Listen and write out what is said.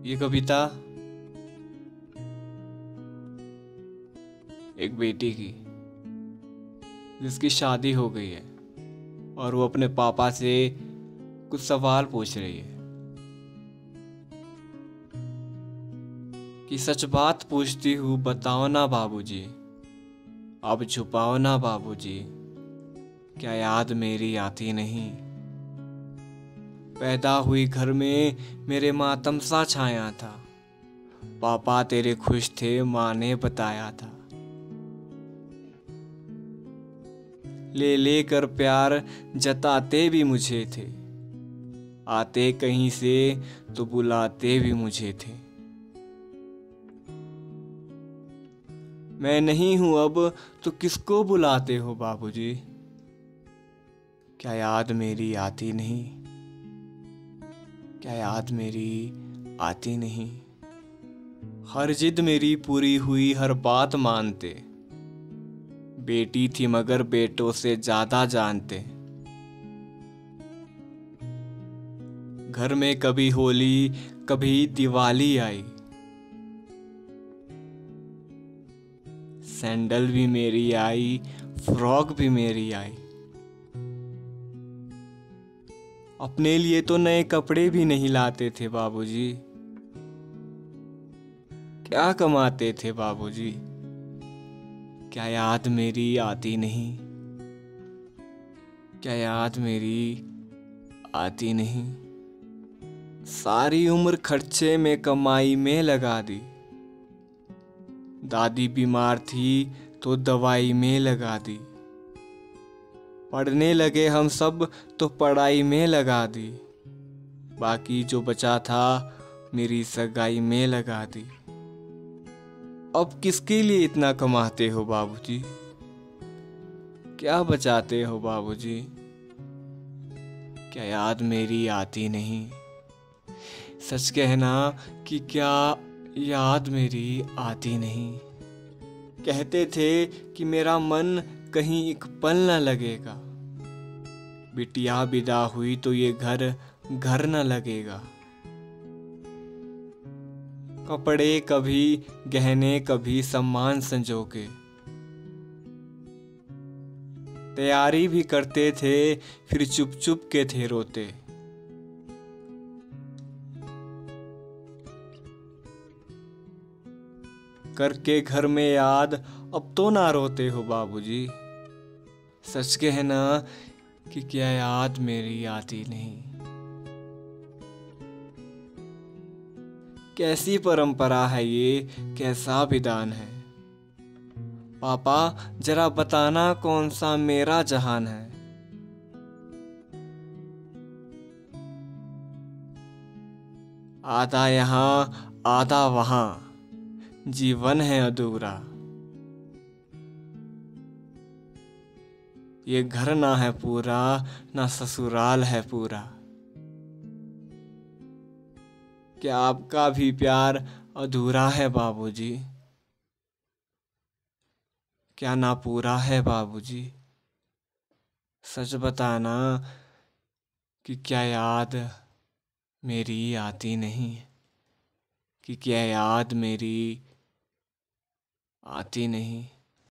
ये कविता एक बेटी की जिसकी शादी हो गई है और वो अपने पापा से कुछ सवाल पूछ रही है कि सच बात पूछती हूँ, बताओ ना बाबूजी, अब छुपाओ ना बाबूजी, क्या याद मेरी आती नहीं। पैदा हुई घर में मेरे मातम सा छाया था, पापा तेरे खुश थे माँ ने बताया था। ले ले कर प्यार जताते भी मुझे थे, आते कहीं से तो बुलाते भी मुझे थे। मैं नहीं हूं अब तो किसको बुलाते हो बाबूजी, क्या याद मेरी आती नहीं, क्या याद मेरी आती नहीं। हर जिद मेरी पूरी हुई, हर बात मानते, बेटी थी मगर बेटों से ज्यादा जानते। घर में कभी होली कभी दिवाली आई, सैंडल भी मेरी आई, फ्रॉक भी मेरी आई। अपने लिए तो नए कपड़े भी नहीं लाते थे बाबूजी, क्या कमाते थे बाबूजी, क्या याद मेरी आती नहीं, क्या याद मेरी आती नहीं। सारी उम्र खर्चे में कमाई में लगा दी, दादी बीमार थी तो दवाई में लगा दी। पढ़ने लगे हम सब तो पढ़ाई में लगा दी, बाकी जो बचा था मेरी सगाई में लगा दी। अब किसके लिए इतना कमाते हो बाबूजी, क्या बचाते हो बाबूजी, क्या याद मेरी आती नहीं। सच कहना कि क्या याद मेरी आती नहीं। कहते थे कि मेरा मन कहीं एक पल न लगेगा, बिटिया विदा हुई तो ये घर घर न लगेगा। कपड़े कभी गहने कभी सम्मान संजोके, तैयारी भी करते थे फिर चुप चुप के थे रोते। करके घर में याद अब तो ना रोते हो बाबूजी, सच कहना कि क्या याद मेरी आती नहीं। कैसी परंपरा है ये, कैसा विधान है, पापा जरा बताना कौन सा मेरा जहान है। आधा यहाँ आधा वहाँ, जीवन है अधूरा। ये घर ना है पूरा, ना ससुराल है पूरा। क्या आपका भी प्यार अधूरा है बाबूजी, क्या ना पूरा है बाबूजी। सच बताना कि क्या याद मेरी आती नहीं, कि क्या याद मेरी आती नहीं।